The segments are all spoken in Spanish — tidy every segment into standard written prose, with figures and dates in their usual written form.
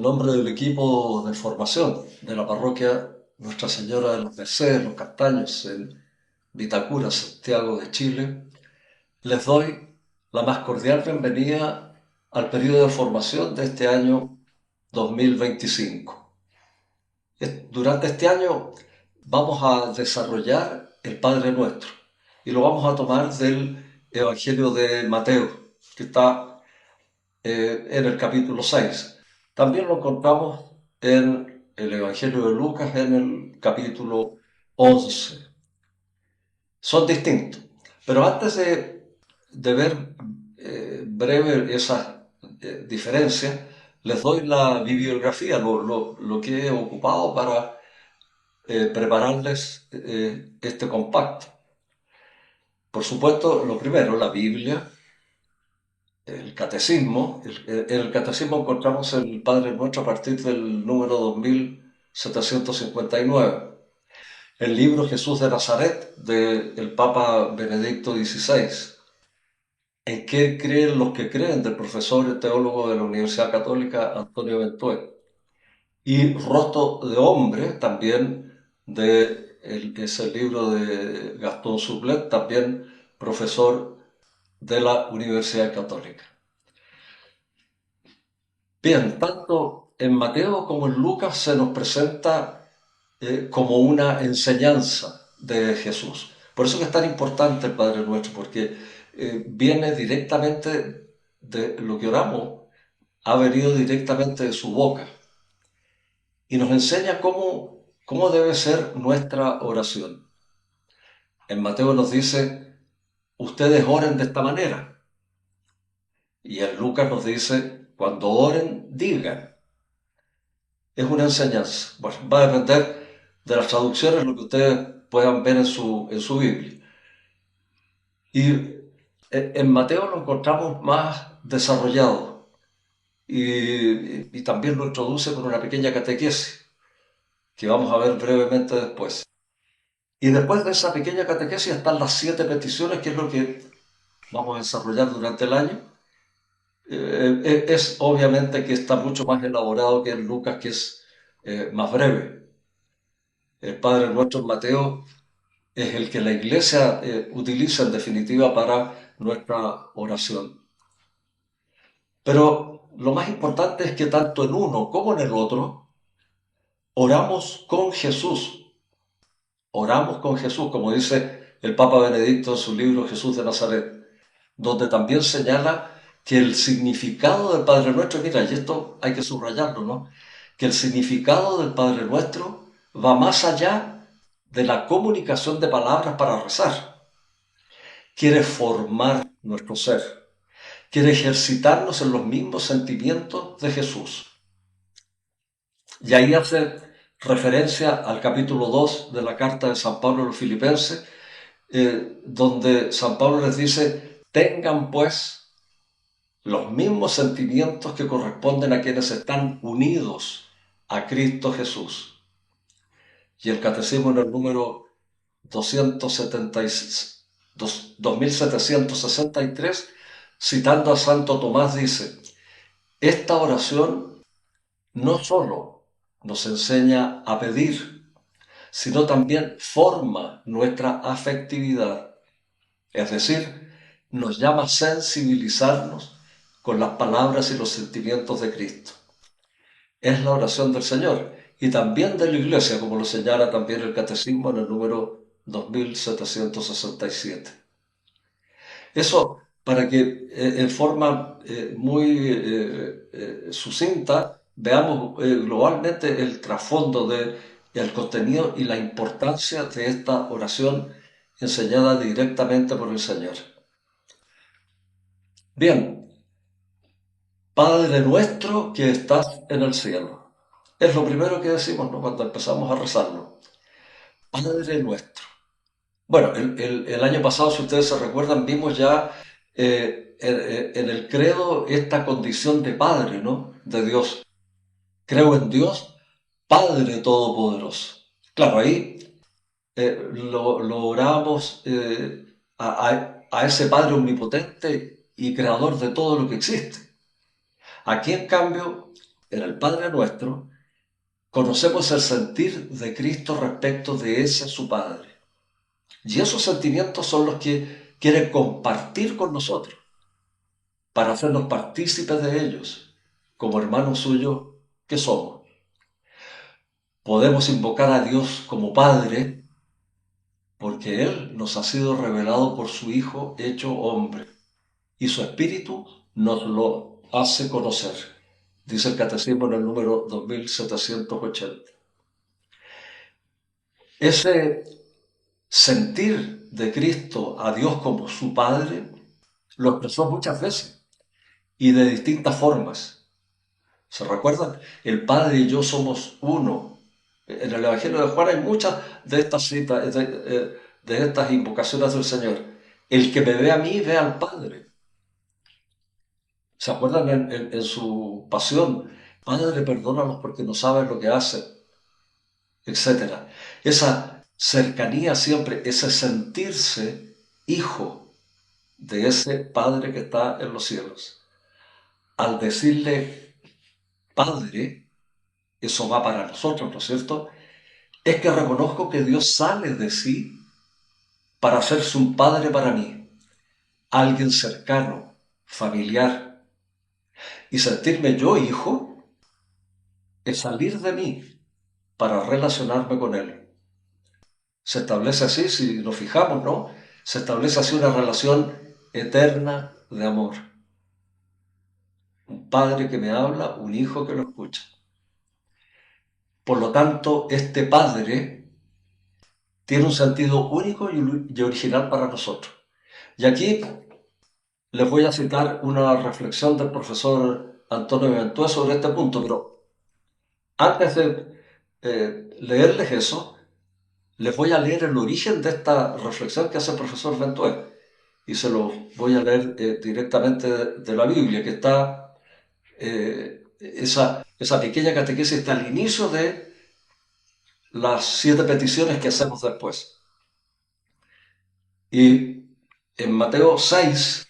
nombre del equipo de formación de la parroquia Nuestra Señora de las Mercedes, Los Castaños, en Vitacura, Santiago de Chile, les doy la más cordial bienvenida al periodo de formación de este año 2025. Durante este año vamos a desarrollar el Padre Nuestro y lo vamos a tomar del Evangelio de Mateo, que está en el capítulo 6. También lo encontramos en el Evangelio de Lucas en el capítulo 11. Son distintos. Pero antes de ver breve esas diferencias, les doy la bibliografía, lo que he ocupado para prepararles este compacto. Por supuesto, lo primero, la Biblia, el catecismo. En el catecismo encontramos el Padre Nuestro a partir del número 2759. El libro Jesús de Nazaret del Papa Benedicto XVI. ¿En qué creen los que creen? Del profesor y teólogo de la Universidad Católica Antonio Ventué. Y Rostro de Hombre, también es el libro de Gastón Sublet, también profesor de la Universidad Católica. Bien, tanto en Mateo como en Lucas se nos presenta como una enseñanza de Jesús. Por eso que es tan importante el Padre Nuestro, porque viene directamente de lo que oramos, ha venido directamente de su boca y nos enseña cómo debe ser nuestra oración. En Mateo nos dice, ustedes oren de esta manera. Y en Lucas nos dice, cuando oren, digan. Es una enseñanza. Bueno, va a depender de las traducciones, lo que ustedes puedan ver en su Biblia. Y en Mateo lo encontramos más desarrollado y también lo introduce con una pequeña catequesis que vamos a ver brevemente después. Y después de esa pequeña catequesis están las 7 peticiones, que es lo que vamos a desarrollar durante el año. Es obviamente que está mucho más elaborado que en Lucas, que es más breve. El Padre Nuestro en Mateo es el que la Iglesia utiliza en definitiva para nuestra oración. Pero lo más importante es que tanto en uno como en el otro oramos con Jesús. Oramos con Jesús, como dice el Papa Benedicto en su libro Jesús de Nazaret, donde también señala que el significado del Padre Nuestro, mira, y esto hay que subrayarlo, ¿no? Que el significado del Padre Nuestro va más allá de la comunicación de palabras para rezar. Quiere formar nuestro ser, quiere ejercitarnos en los mismos sentimientos de Jesús. Y ahí hace referencia al capítulo 2 de la carta de San Pablo a los Filipenses, donde San Pablo les dice, tengan pues los mismos sentimientos que corresponden a quienes están unidos a Cristo Jesús. Y el catecismo en el número 2763, citando a Santo Tomás, dice, esta oración no solo nos enseña a pedir, sino también forma nuestra afectividad. Es decir, nos llama a sensibilizarnos con las palabras y los sentimientos de Cristo. Es la oración del Señor y también de la Iglesia, como lo señala también el Catecismo en el número 2767. Eso para que en forma muy sucinta veamos globalmente el trasfondo del contenido y la importancia de esta oración enseñada directamente por el Señor. Bien, Padre nuestro que estás en el cielo. Es lo primero que decimos, ¿no? Cuando empezamos a rezarlo. Padre nuestro. Bueno, el año pasado, si ustedes se recuerdan, vimos ya en el credo esta condición de Padre, ¿no? De Dios. Creo en Dios, Padre Todopoderoso. Claro, ahí lo oramos a ese Padre omnipotente y creador de todo lo que existe. Aquí, en cambio, en el Padre Nuestro, conocemos el sentir de Cristo respecto de ese su Padre. Y esos sentimientos son los que quiere compartir con nosotros, para hacernos partícipes de ellos, como hermanos suyos que somos. Podemos invocar a Dios como Padre porque Él nos ha sido revelado por su Hijo hecho hombre y su Espíritu nos lo hace conocer, dice el Catecismo en el número 2780. Ese sentir de Cristo a Dios como su Padre lo expresó muchas veces y de distintas formas. ¿Se recuerdan? El Padre y yo somos uno. En el Evangelio de Juan hay muchas de estas citas, de estas invocaciones del Señor. El que me ve a mí, ve al Padre. ¿Se acuerdan en su pasión? Padre, perdónalos porque no saben lo que hacen, etcétera. Esa cercanía siempre, ese sentirse hijo de ese Padre que está en los cielos. Al decirle Padre, eso va para nosotros, ¿no es cierto? Es que reconozco que Dios sale de sí para hacerse un Padre para mí, alguien cercano, familiar. Y sentirme yo hijo es salir de mí para relacionarme con Él. Se establece así, si nos fijamos, ¿no? Se establece así una relación eterna de amor. Un padre que me habla, un hijo que lo escucha. Por lo tanto, este Padre tiene un sentido único y original para nosotros. Y aquí les voy a citar una reflexión del profesor Antonio Ventué sobre este punto, pero antes de leerles eso, les voy a leer el origen de esta reflexión que hace el profesor Ventué. Y se lo voy a leer directamente de la Biblia, que está esa pequeña catequesis está al inicio de las 7 peticiones que hacemos después. Y en Mateo 6,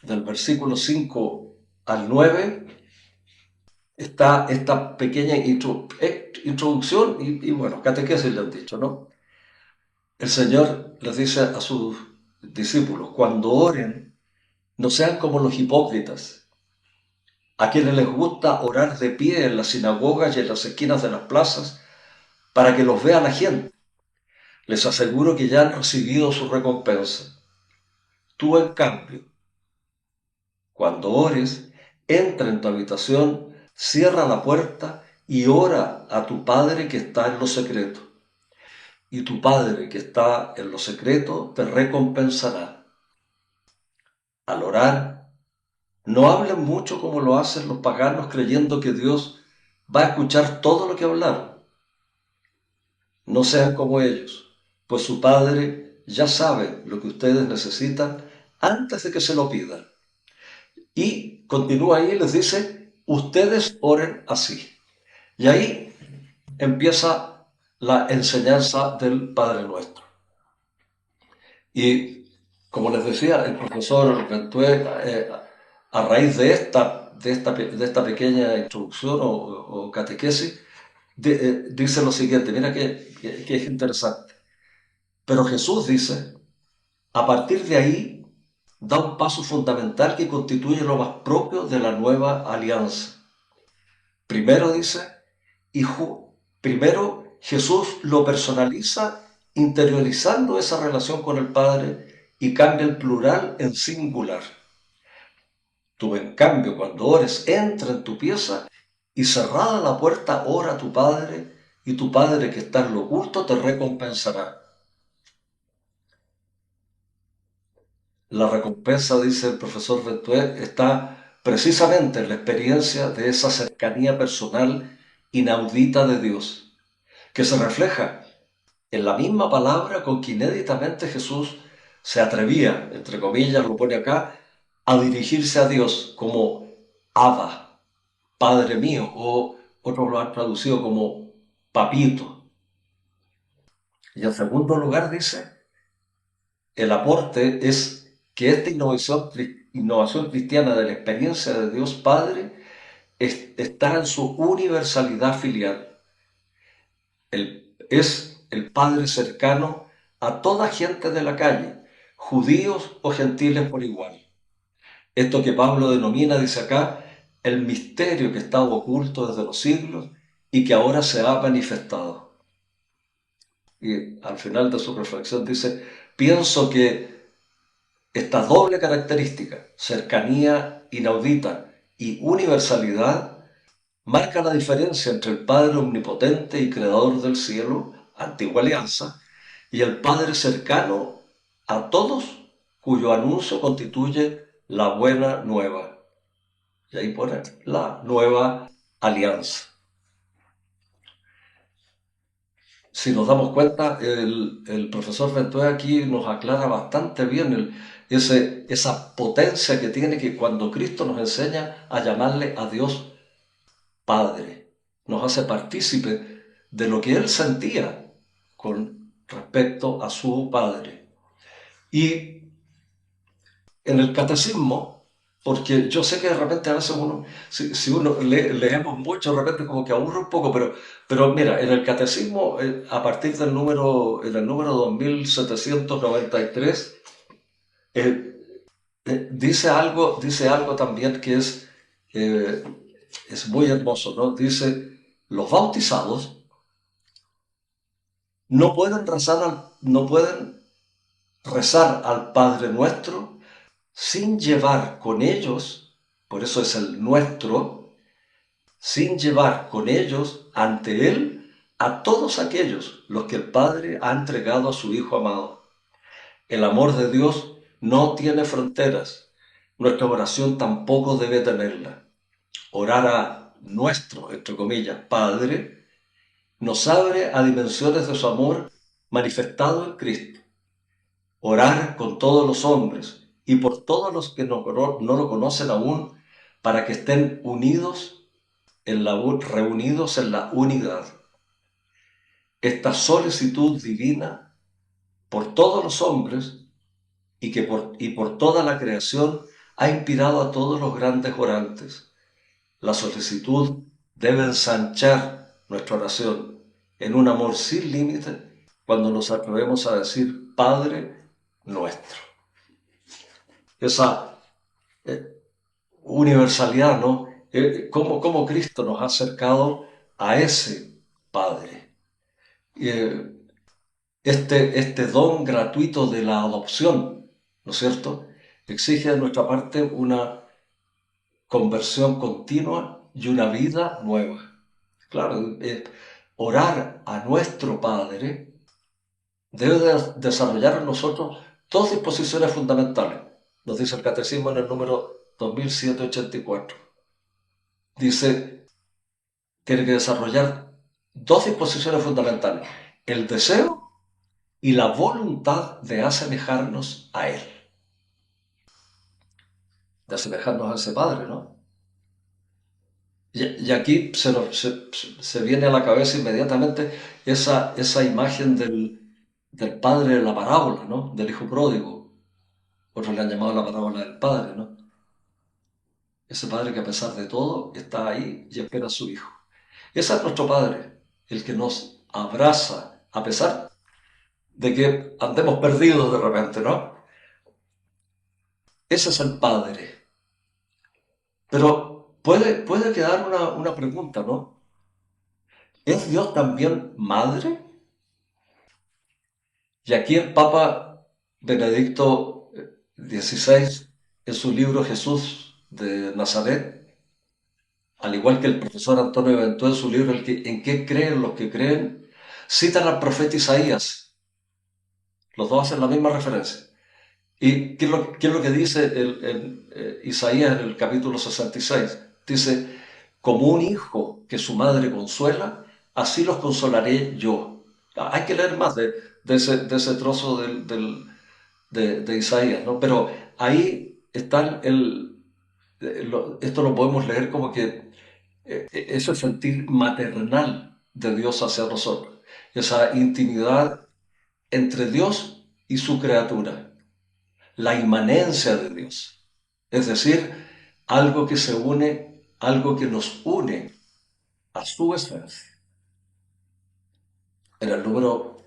del versículo 5 al 9, está esta pequeña introducción y bueno, catequesis le han dicho, ¿no? El Señor les dice a sus discípulos, cuando oren, no sean como los hipócritas, a quienes les gusta orar de pie en las sinagogas y en las esquinas de las plazas para que los vea la gente. Les aseguro que ya han recibido su recompensa. Tú, en cambio, cuando ores, entra en tu habitación, cierra la puerta y ora a tu Padre que está en lo secreto. Y tu Padre que está en lo secreto te recompensará. Al orar, no hablen mucho como lo hacen los paganos creyendo que Dios va a escuchar todo lo que hablaron. No sean como ellos, pues su Padre ya sabe lo que ustedes necesitan antes de que se lo pidan. Y continúa ahí y les dice, ustedes oren así. Y ahí empieza la enseñanza del Padre Nuestro. Y como les decía, el profesor Ventué, a raíz de esta pequeña introducción o catequesis, dice lo siguiente, mira que es interesante. Pero Jesús dice, a partir de ahí, da un paso fundamental que constituye lo más propio de la nueva alianza. Primero dice, primero Jesús lo personaliza interiorizando esa relación con el Padre y cambia el plural en singular. Tú, en cambio, cuando ores, entra en tu pieza y cerrada la puerta, ora a tu Padre y tu Padre que está en lo oculto te recompensará. La recompensa, dice el profesor Ventué, está precisamente en la experiencia de esa cercanía personal inaudita de Dios, que se refleja en la misma palabra con que inéditamente Jesús se atrevía, entre comillas, lo pone acá, a dirigirse a Dios como Abba, Padre mío, o otros lo han traducido como Papito. Y en segundo lugar dice, el aporte es que esta innovación cristiana de la experiencia de Dios Padre está en su universalidad filial. Es el Padre cercano a toda gente de la calle, judíos o gentiles por igual. Esto que Pablo denomina, dice acá, el misterio que estaba oculto desde los siglos y que ahora se ha manifestado. Y al final de su reflexión dice, pienso que esta doble característica, cercanía inaudita y universalidad, marca la diferencia entre el Padre omnipotente y creador del cielo, antigua alianza, y el Padre cercano a todos, cuyo anuncio constituye la buena nueva. Y ahí pone la nueva alianza. Si nos damos cuenta, el profesor Ventura aquí nos aclara bastante bien esa potencia que tiene que cuando Cristo nos enseña a llamarle a Dios Padre, nos hace partícipe de lo que él sentía con respecto a su Padre. Y en el catecismo, porque yo sé que de repente a veces uno, si uno leemos mucho, de repente como que aburre un poco, pero mira, en el catecismo, a partir en el número 2793, dice algo también que eh, es muy hermoso, ¿no? Dice, los bautizados no pueden rezar al Padre Nuestro sin llevar con ellos, por eso es el nuestro, sin llevar con ellos ante Él a todos aquellos los que el Padre ha entregado a su Hijo amado. El amor de Dios no tiene fronteras. Nuestra oración tampoco debe tenerla. Orar a nuestro, entre comillas, Padre, nos abre a dimensiones de su amor manifestado en Cristo. Orar con todos los hombres y por todos los que no lo conocen aún, para que estén reunidos en la unidad. Esta solicitud divina por todos los hombres y por toda la creación ha inspirado a todos los grandes orantes. La solicitud debe ensanchar nuestra oración en un amor sin límite cuando nos atrevemos a decir Padre nuestro. Esa universalidad, ¿no? Cómo Cristo nos ha acercado a ese Padre. Eh, este don gratuito de la adopción, ¿no es cierto? Exige de nuestra parte una conversión continua y una vida nueva. Claro, orar a nuestro Padre debe desarrollar en nosotros dos disposiciones fundamentales. Nos dice el Catecismo en el número 2784. Dice, tiene que desarrollar dos disposiciones fundamentales, el deseo y la voluntad de asemejarnos a Él, de asemejarnos a ese Padre, ¿no? Y aquí se viene a la cabeza inmediatamente esa imagen del padre de la parábola, ¿no? Del hijo pródigo. Otros le han llamado la parábola del padre, ¿no? Ese padre que a pesar de todo está ahí y espera a su hijo. Ese es nuestro Padre, el que nos abraza a pesar de que andemos perdidos de repente, ¿no? Ese es el Padre. Pero puede quedar una pregunta, ¿no? ¿Es Dios también madre? Y aquí el Papa Benedicto XVI, en su libro Jesús de Nazaret, al igual que el profesor Antonio Ventura en su libro ¿En qué creen los que creen?, citan al profeta Isaías. Los dos hacen la misma referencia. ¿Y qué es lo que dice Isaías en el capítulo 66? Dice, como un hijo que su madre consuela, así los consolaré yo. Hay que leer más de ese trozo de Isaías, ¿no? Pero ahí está esto lo podemos leer como que ese sentir maternal de Dios hacia nosotros, esa intimidad entre Dios y su criatura, la inmanencia de Dios, es decir, algo que se une algo que nos une a su esencia. En el número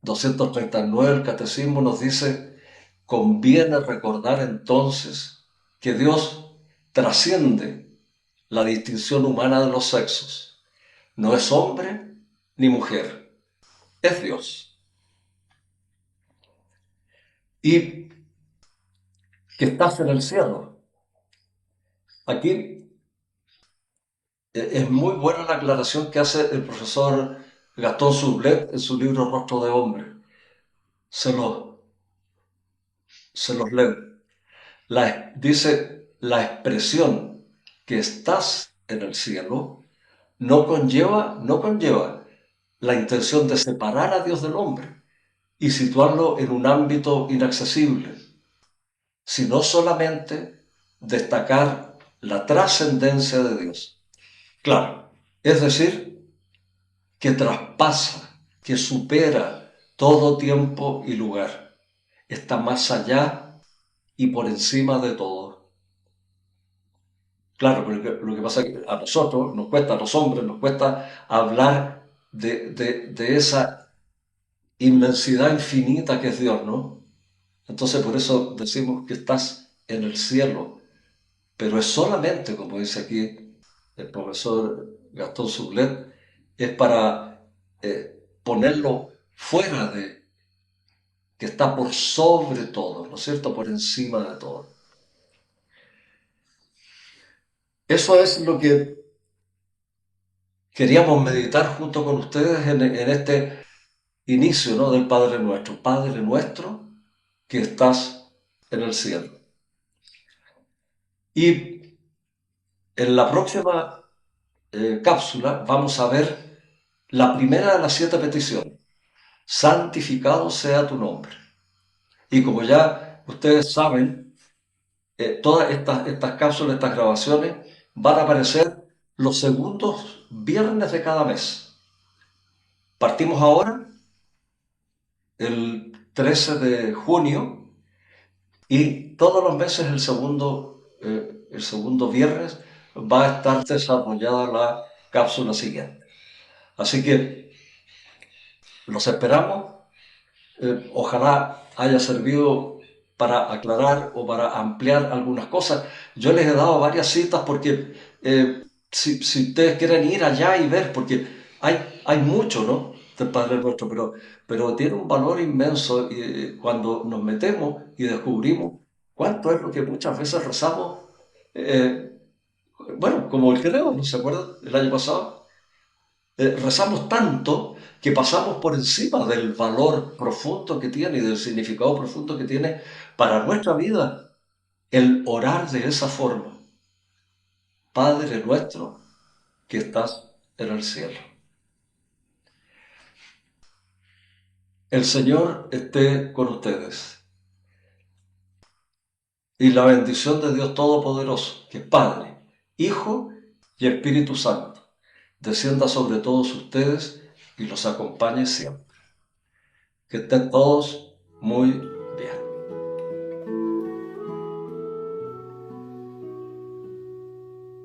239 del Catecismo nos dice, conviene recordar entonces que Dios trasciende la distinción humana de los sexos. No es hombre ni mujer, es Dios. Y que estás en el cielo. Aquí es muy buena la aclaración que hace el profesor Gastón Sublet en su libro Rostro de Hombre. Se los, se los leo. Dice, la expresión que estás en el cielo no conlleva la intención de separar a Dios del hombre y situarlo en un ámbito inaccesible, sino solamente destacar la trascendencia de Dios. Claro, es decir, que traspasa, que supera todo tiempo y lugar, está más allá y por encima de todo. Claro, pero lo que pasa es que a nosotros nos cuesta, a los hombres nos cuesta hablar de esa inmensidad infinita que es Dios, ¿no? Entonces por eso decimos que estás en el cielo, pero es solamente, como dice aquí el profesor Gastón Sublet, es para ponerlo fuera de, que está por sobre todo, ¿no es cierto? Por encima de todo. Eso es lo que queríamos meditar junto con ustedes en este inicio, ¿no? Del Padre Nuestro. Padre Nuestro que estás en el cielo. Y en la próxima cápsula vamos a ver la primera de las 7 peticiones. Santificado sea tu nombre. Y como ya ustedes saben, todas estas cápsulas, estas grabaciones, van a aparecer los segundos viernes de cada mes. Partimos ahora, el 13 de junio, y todos los meses el segundo viernes va a estar desarrollada la cápsula siguiente. Así que los esperamos. Ojalá haya servido para aclarar o para ampliar algunas cosas. Yo les he dado varias citas porque si ustedes quieren ir allá y ver, porque hay mucho, ¿no? Del Padre Nuestro, pero tiene un valor inmenso cuando nos metemos y descubrimos cuánto es lo que muchas veces rezamos. eh, bueno, como el creo, ¿no se acuerdan? El año pasado. Rezamos tanto que pasamos por encima del valor profundo que tiene y del significado profundo que tiene para nuestra vida el orar de esa forma. Padre nuestro que estás en el cielo. El Señor esté con ustedes. Y la bendición de Dios Todopoderoso, que es Padre, Hijo y Espíritu Santo, descienda sobre todos ustedes y los acompañe siempre. Que estén todos muy